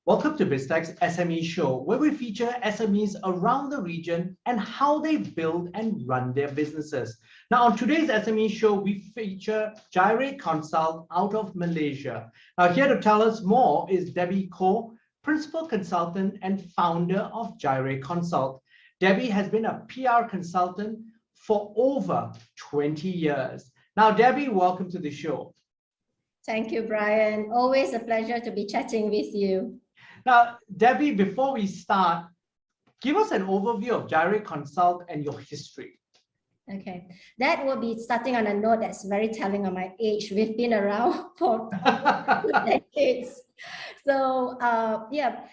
Welcome to Biztech's SME show, where we feature SMEs around the region and how they build and run their businesses. Now, on today's SME show, we feature Jireh Consult out of Malaysia. Now, here to tell us more is Debbie Koh, Principal Consultant and founder of Jireh Consult. Debbie has been a PR consultant for over 20 years. Now, Debbie, welcome to the show. Thank you, Brian. Always a pleasure to be chatting with you. Now, Debbie, before we start, give us an overview of Jireh Consult and your history. Okay, that will be starting on a note that's very telling of my age. We've been around for decades. So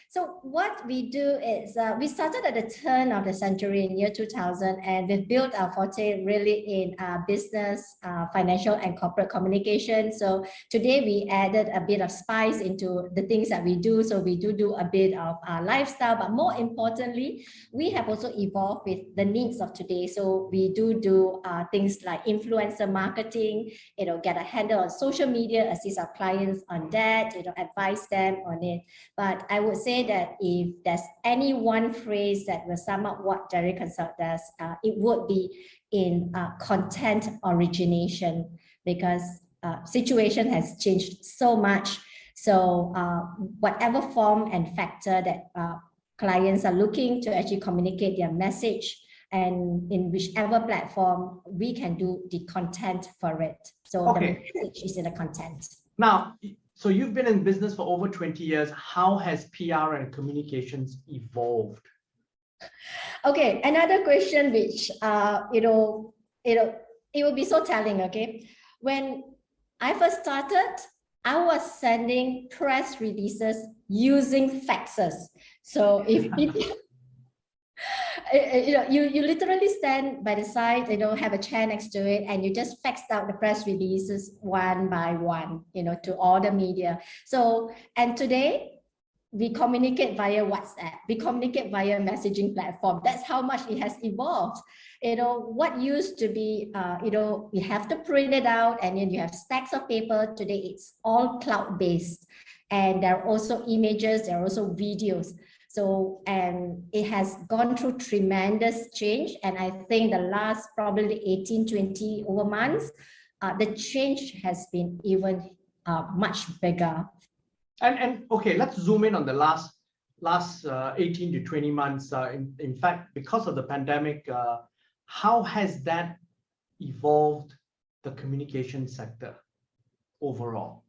so what we do is we started at the turn of the century in year 2000, and we've built our forte really in business, financial and corporate communication. So today we added a bit of spice into the things that we do. So we do a bit of lifestyle, but more importantly, we have also evolved with the needs of today. So we do things like influencer marketing, get a handle on social media, assist our clients on that, advise them on it. But I would say that if there's any one phrase that will sum up what Jireh Consult does, it would be in content origination, because situation has changed so much. So whatever form and factor that clients are looking to actually communicate their message, and in whichever platform, we can do the content for it. So the message is in the content. Now, so you've been in business for over 20 years. How has PR and communications evolved? Okay, another question which it will be so telling. Okay, when I first started, I was sending press releases using faxes. So if people you literally stand by the side, have a chair next to it, and you just faxed out the press releases one by one, to all the media. So, and today we communicate via WhatsApp, we communicate via messaging platform. That's how much it has evolved. What used to be, you have to print it out and then you have stacks of paper. Today it's all cloud-based, and there are also images, there are also videos. So, and it has gone through tremendous change. And I think the last probably 18, 20 over months, the change has been even much bigger. And okay, let's zoom in on the last 18 to 20 months. In fact, because of the pandemic, how has that evolved the communication sector overall?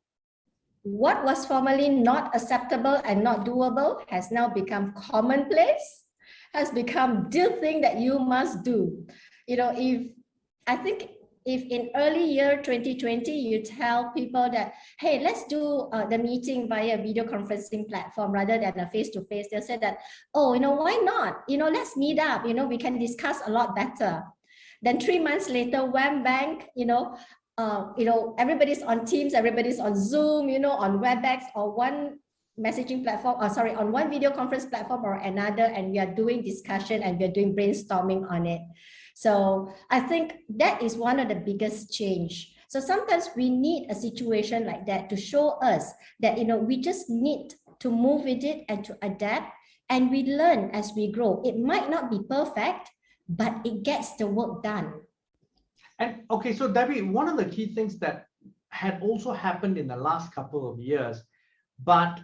What was formerly not acceptable and not doable has now become commonplace, has become the thing that you must do. If in early year 2020, you tell people that, hey, let's do the meeting via video conferencing platform rather than a face-to-face, they'll say that, oh, why not? Let's meet up, we can discuss a lot better. Then 3 months later, wham bang, everybody's on Teams, everybody's on Zoom, on WebEx or one messaging platform, on one video conference platform or another, and we are doing discussion and we're doing brainstorming on it. So I think that is one of the biggest change. So sometimes we need a situation like that to show us that, we just need to move with it and to adapt, and we learn as we grow. It might not be perfect, but it gets the work done. And okay, so Debbie, one of the key things that had also happened in the last couple of years, but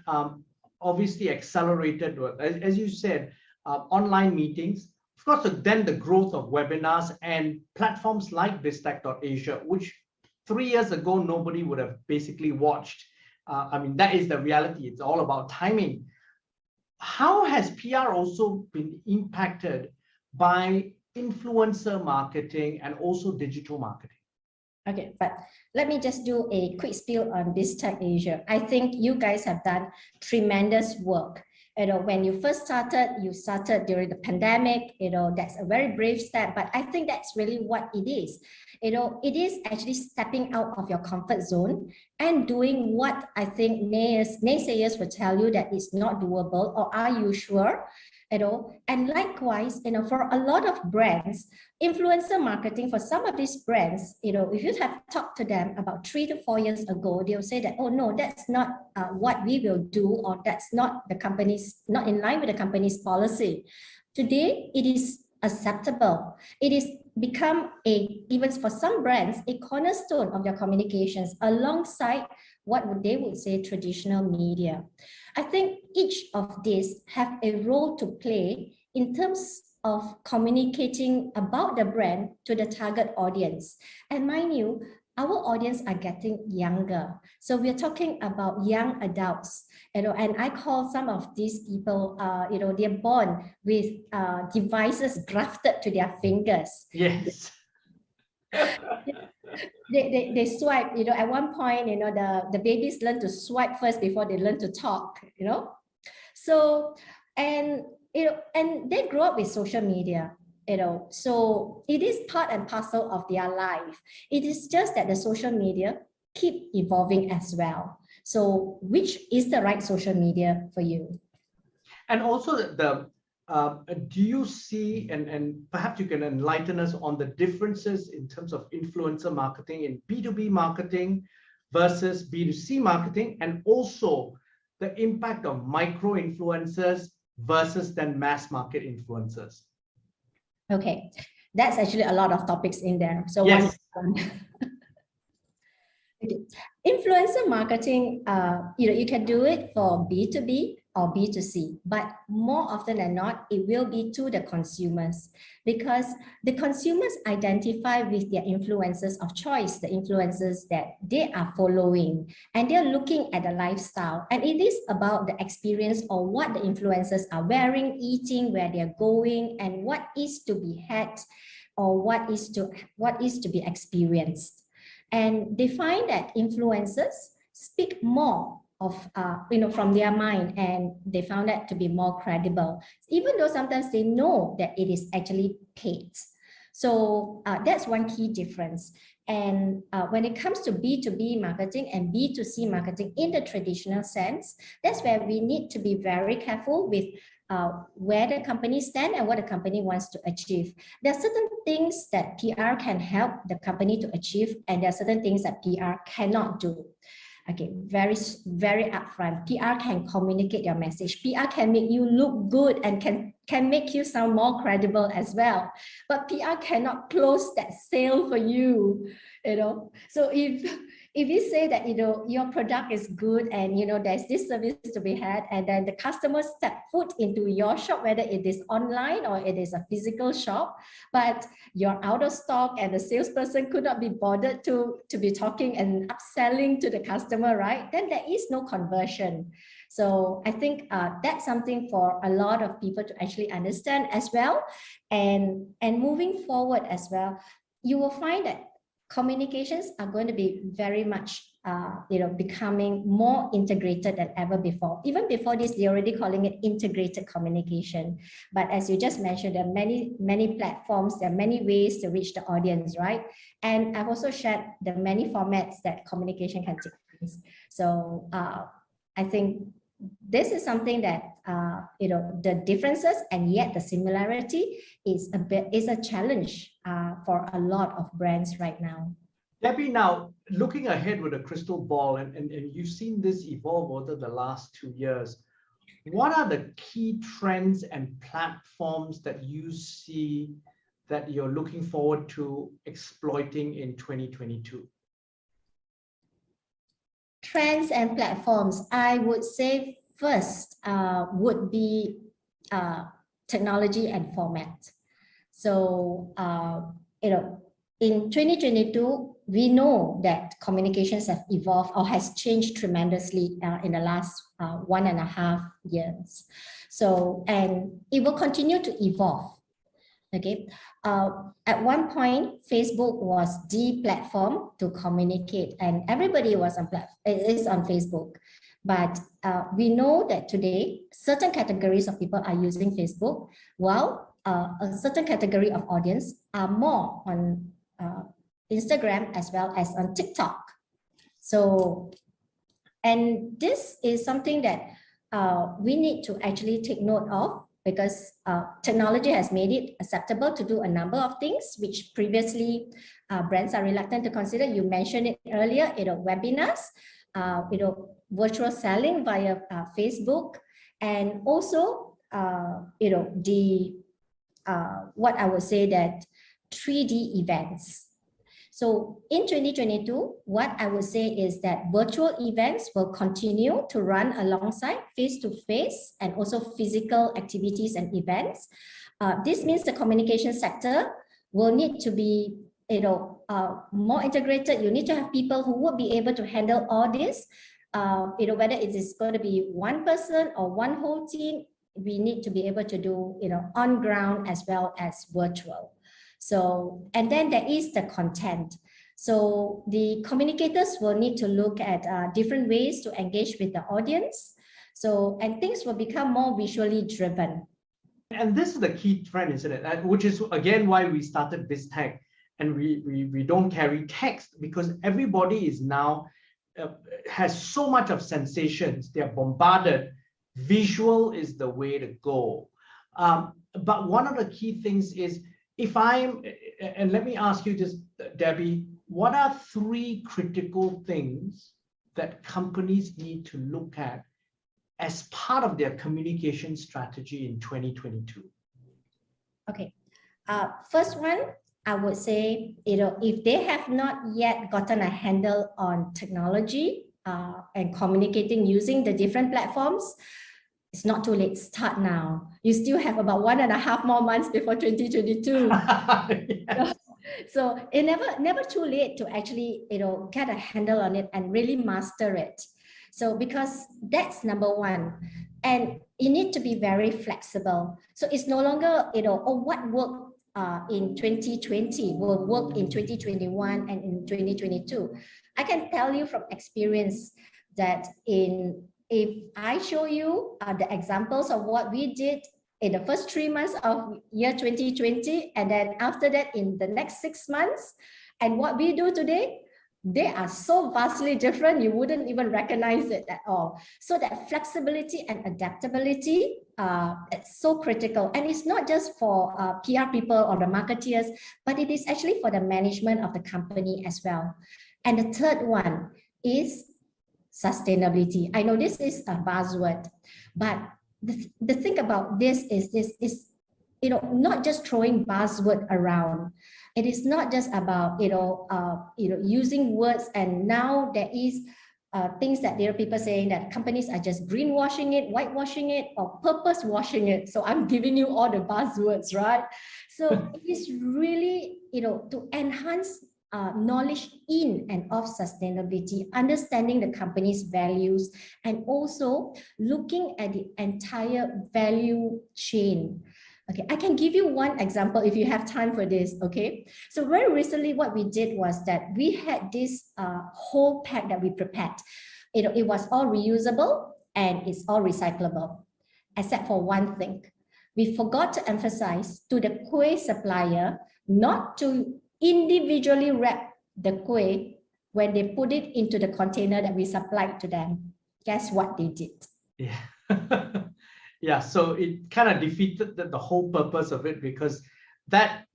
obviously accelerated, as you said, online meetings, of course, then the growth of webinars and platforms like Biztech.Asia, which 3 years ago, nobody would have basically watched. That is the reality. It's all about timing. How has PR also been impacted by influencer marketing and also digital marketing? Okay, but let me just do a quick spiel on Biztech.Asia. I think you guys have done tremendous work. When you first started, you started during the pandemic, that's a very brave step, but I think that's really what it is. It is actually stepping out of your comfort zone and doing what I think naysayers will tell you that it's not doable, or are you sure? And likewise, for a lot of brands, influencer marketing for some of these brands, if you have talked to them about 3 to 4 years ago, they'll say that, oh no, that's not what we will do, or that's not not in line with the company's policy. Today, it is acceptable. It is become even for some brands, a cornerstone of their communications alongside what they would say traditional media. I think each of these have a role to play in terms of communicating about the brand to the target audience. And mind you, our audience are getting younger. So we're talking about young adults, and I call some of these people, they're born with devices grafted to their fingers. Yes. They swipe, at one point, the babies learn to swipe first before they learn to talk, So, and they grow up with social media, so it is part and parcel of their life. It is just that the social media keep evolving as well. So which is the right social media for you? And also do you see, and perhaps you can enlighten us on the differences in terms of influencer marketing in B2B marketing versus B2C marketing, and also the impact of micro influencers versus then mass market influencers? Okay, that's actually a lot of topics in there. So yes. Okay. Influencer marketing, you can do it for B2B or B2C, but more often than not, it will be to the consumers, because the consumers identify with their influencers of choice, the influencers that they are following, and they're looking at the lifestyle. And it is about the experience or what the influencers are wearing, eating, where they're going, and what is to be had or what is to be experienced. And they find that influencers speak more of, from their mind, and they found that to be more credible, even though sometimes they know that it is actually paid. So that's one key difference. And when it comes to B2B marketing and B2C marketing in the traditional sense, that's where we need to be very careful with where the company stands and what the company wants to achieve. There are certain things that PR can help the company to achieve, and there are certain things that PR cannot do. Okay, very, very upfront. PR can communicate your message. PR can make you look good and can make you sound more credible as well. But PR cannot close that sale for you, So if you say that, your product is good and, there's this service to be had, and then the customers step foot into your shop, whether it is online or it is a physical shop, but you're out of stock and the salesperson could not be bothered to be talking and upselling to the customer, right? Then there is no conversion. So I think that's something for a lot of people to actually understand as well. And moving forward as well, you will find that communications are going to be very much, becoming more integrated than ever before. Even before this, they're already calling it integrated communication. But as you just mentioned, there are many, many platforms, there are many ways to reach the audience, right? And I've also shared the many formats that communication can take place. So I think this is something that, the differences and yet the similarity is a challenge for a lot of brands right now. Debbie, now looking ahead with a crystal ball, and you've seen this evolve over the last 2 years, what are the key trends and platforms that you see that you're looking forward to exploiting in 2022? Trends and platforms, I would say first would be technology and format. So, in 2022, we know that communications have evolved or has changed tremendously in the last 1.5 years. So, and it will continue to evolve. Okay. At one point, Facebook was the platform to communicate, and everybody was on Facebook. But we know that today, certain categories of people are using Facebook, while a certain category of audience are more on Instagram as well as on TikTok. So, and this is something that we need to actually take note of. because technology has made it acceptable to do a number of things which previously brands are reluctant to consider. You mentioned it earlier, webinars, virtual selling via Facebook, and also what I would say that 3D events. So in 2022, what I would say is that virtual events will continue to run alongside face-to-face and also physical activities and events. This means the communication sector will need to be more integrated. You need to have people who would be able to handle all this. Whether it is going to be one person or one whole team, we need to be able to do on ground as well as virtual. So, and then there is the content. So the communicators will need to look at different ways to engage with the audience. So, and things will become more visually driven. And this is the key trend, isn't it? Which is again why we started Biztech, and we don't carry text, because everybody is now has so much of sensations. They're bombarded. Visual is the way to go. But one of the key things is, and let me ask you just, Debbie, what are 3 critical things that companies need to look at as part of their communication strategy in 2022? Okay. First one, I would say, if they have not yet gotten a handle on technology and communicating using the different platforms, it's not too late. Start now. You still have about 1.5 more months before 2022. Yes. So it never too late to actually, get a handle on it and really master it. So because that's number one, and you need to be very flexible. So it's no longer, what worked in 2020 will work in 2021 and in 2022. I can tell you from experience that if I show you the examples of what we did in the first 3 months of year 2020, and then after that in the next 6 months, and what we do today, they are so vastly different, you wouldn't even recognize it at all. So that flexibility and adaptability, it's so critical. And it's not just for PR people or the marketeers, but it is actually for the management of the company as well. And the third one is sustainability. I know this is a buzzword, but the thing about this is not just throwing buzzword around. It is not just about using words, and now there is things that there are people saying that companies are just greenwashing it, whitewashing it, or purpose washing it. So I'm giving you all the buzzwords, right? So it is really to enhance knowledge in and of sustainability, understanding the company's values, and also looking at the entire value chain. Okay, I can give you one example if you have time for this, okay? So very recently, what we did was that we had this whole pack that we prepared. It was all reusable and it's all recyclable, except for one thing. We forgot to emphasize to the kueh supplier not to individually wrap the kueh when they put it into the container that we supplied to them. Guess what they did? Yeah. Yeah, so it kind of defeated the whole purpose of it, because that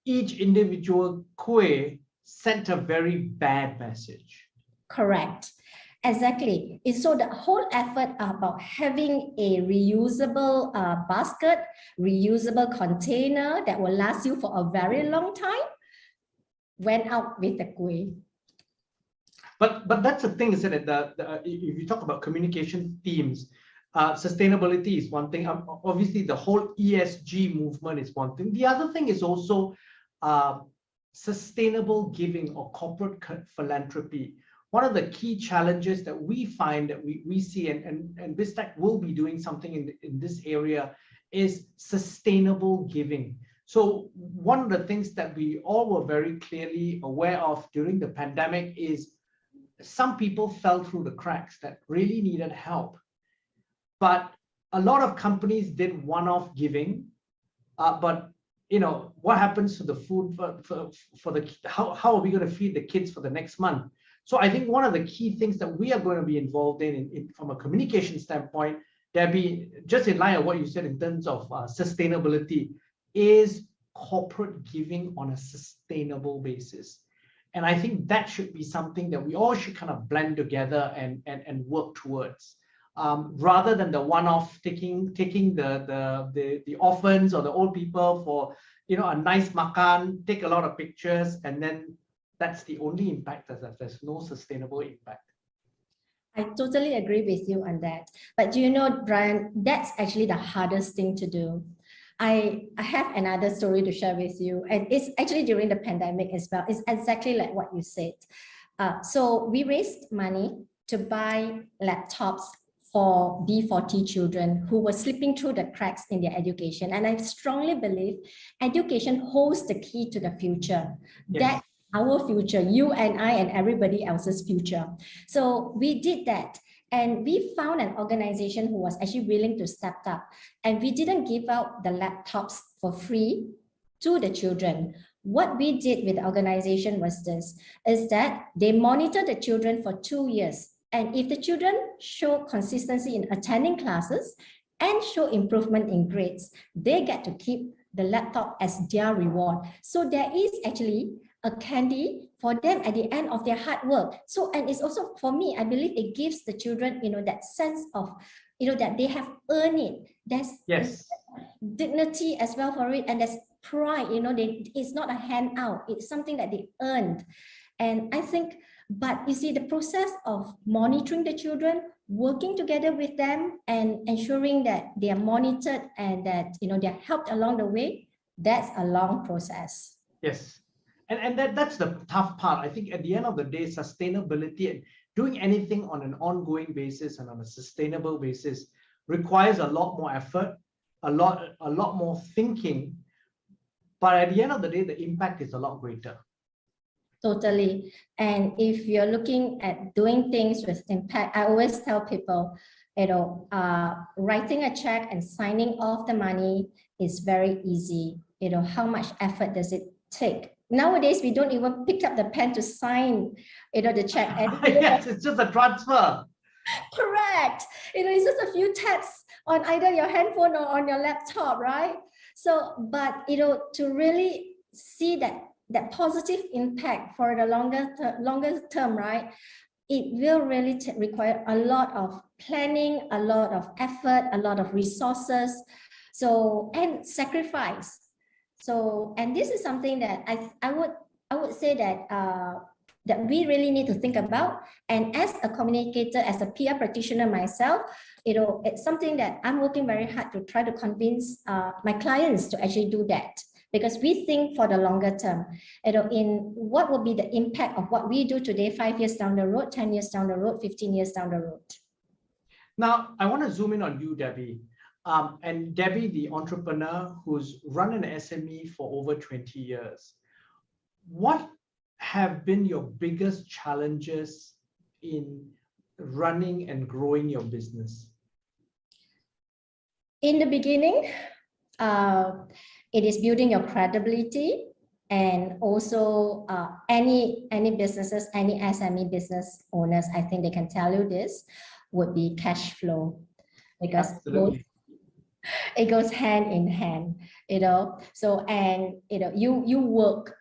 each individual kueh sent a very bad message. Correct. Exactly. And so the whole effort about having a reusable basket, reusable container that will last you for a very long time went out with the kueh. But that's the thing, isn't it? If you talk about communication themes, sustainability is one thing. Obviously, the whole ESG movement is one thing. The other thing is also sustainable giving or corporate philanthropy. One of the key challenges that we find that we see, and Biztech will be doing something in this area, is sustainable giving. So one of the things that we all were very clearly aware of during the pandemic is some people fell through the cracks that really needed help. But a lot of companies did one-off giving, but what happens to the food for the how are we going to feed the kids for the next month? So I think one of the key things that we are going to be involved in from a communication standpoint Debbie, just in line of what you said in terms of sustainability, is corporate giving on a sustainable basis. And I think that should be something that we all should kind of blend together and work towards, rather than the one-off taking the orphans or the old people for, you know, a nice makan, take a lot of pictures, and then that's the only impact. There's no sustainable impact. I totally agree with you on that. But you know, Brian, that's actually the hardest thing to do. I have another story to share with you, and it's actually during the pandemic as well. It's exactly like what you said. So we raised money to buy laptops for B40 children who were slipping through the cracks in their education. And I strongly believe education holds the key to the future. Yes. That's our future, you and I and everybody else's future. So we did that. And we found an organization who was actually willing to step up. And we didn't give out the laptops for free to the children. What we did with the organization was this, is that they monitor the children for 2 years. And if the children show consistency in attending classes and show improvement in grades, they get to keep the laptop as their reward. So there is actually a candy for them at the end of their hard work. So, and it's also, for me, I believe it gives the children, you know, that sense of, you know, that they have earned it. There's dignity as well for it. And there's pride, you know, it's not a handout. It's something that they earned. And I think, but you see, the process of monitoring the children, working together with them and ensuring that they are monitored and that, you know, they're helped along the way, that's a long process. Yes. And that's the tough part. I think at the end of the day, sustainability and doing anything on an ongoing basis and on a sustainable basis requires a lot more effort, a lot more thinking. But at the end of the day, the impact is a lot greater. Totally. And if you're looking at doing things with impact, I always tell people, you know, writing a check and signing off the money is very easy. You know, how much effort does it take? Nowadays, we don't even pick up the pen to sign, you know, the check. Yes, it's just a transfer. Correct. You know, it's just a few taps on either your handphone or on your laptop, right? So, but, you know, to really see that positive impact for the longer term, right? It will really require a lot of planning, a lot of effort, a lot of resources. So, and sacrifice. So, and this is something that I would say that that we really need to think about. And as a communicator, as a PR practitioner myself, you know, it's something that I'm working very hard to try to convince my clients to actually do that, because we think for the longer term, you know, in what will be the impact of what we do today, 5 years down the road, 10 years down the road, 15 years down the road. Now, I want to zoom in on you, Debbie. And Debbie, the entrepreneur who's run an SME for over 20 years, what have been your biggest challenges in running and growing your business? In the beginning, it is building your credibility, and also any businesses, any SME business owners, I think they can tell you this, would be cash flow, because it goes hand in hand, you know. So, and you know, you work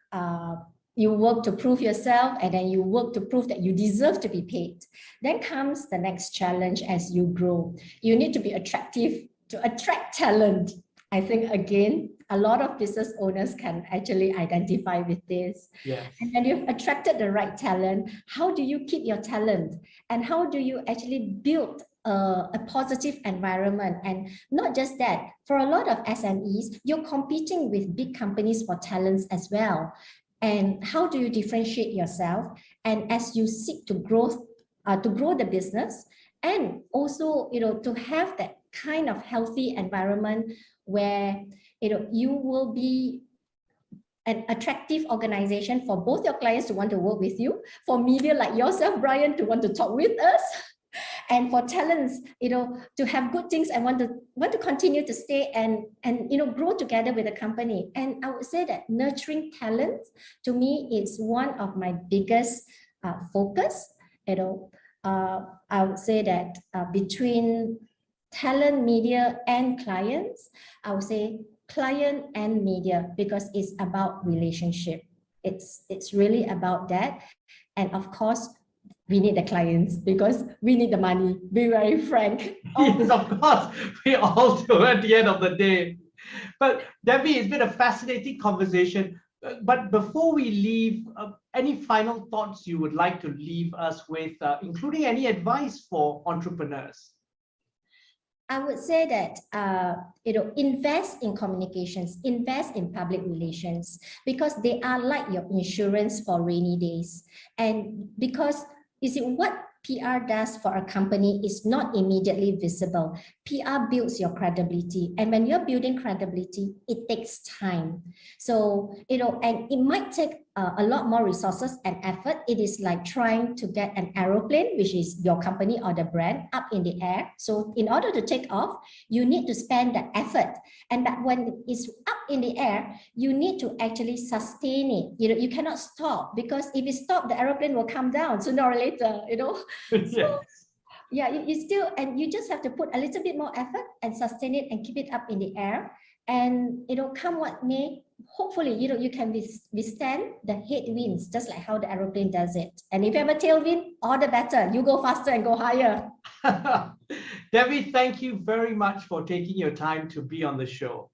to prove yourself, and then you work to prove that you deserve to be paid. Then comes the next challenge as you grow. You need to be attractive to attract talent. I think, again, a lot of business owners can actually identify with this. Yes. And then you've attracted the right talent. How do you keep your talent? And how do you actually build a positive environment? And not just that, for a lot of SMEs, you're competing with big companies for talents as well. And how do you differentiate yourself? And as you seek to grow the business, and also, you know, to have that kind of healthy environment where, you know, you will be an attractive organization for both your clients to want to work with you, for media like yourself, Brian, to want to talk with us, and for talents, you know, to have good things and want to continue to stay and you know, grow together with the company. And I would say that nurturing talent, to me, is one of my biggest focus. You know, I would say that between talent, media, and clients, I would say client and media, because it's about relationship. It's really about that. And of course, we need the clients because we need the money. Be very frank. Yes, of course, we all do at the end of the day. But Debbie, it's been a fascinating conversation. But before we leave, any final thoughts you would like to leave us with, including any advice for entrepreneurs? I would say that invest in communications, invest in public relations, because they are like your insurance for rainy days. And because you see, what PR does for a company is not immediately visible. PR builds your credibility. And when you're building credibility, it takes time. So, and it might take a lot more resources and effort. It is like trying to get an aeroplane, which is your company or the brand, up in the air. So in order to take off, you need to spend the effort. And that when it's up in the air, you need to actually sustain it. You cannot stop, because if you stop, the aeroplane will come down sooner or later, Yes. So, yeah, you just have to put a little bit more effort and sustain it and keep it up in the air. And come what may, hopefully you can withstand the headwinds, just like how the aeroplane does it. And if you have a tailwind, all the better. You go faster and go higher. Debbie, thank you very much for taking your time to be on the show.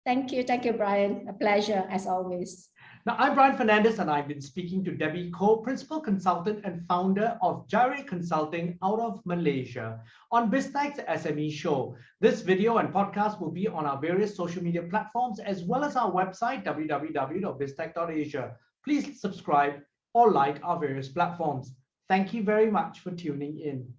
Thank you, Brian. A pleasure as always. Now, I'm Brian Fernandez, and I've been speaking to Debbie Koh, Principal Consultant and Founder of Jireh Consulting out of Malaysia, on Biztech's SME show. This video and podcast will be on our various social media platforms, as well as our website, www.biztech.asia. Please subscribe or like our various platforms. Thank you very much for tuning in.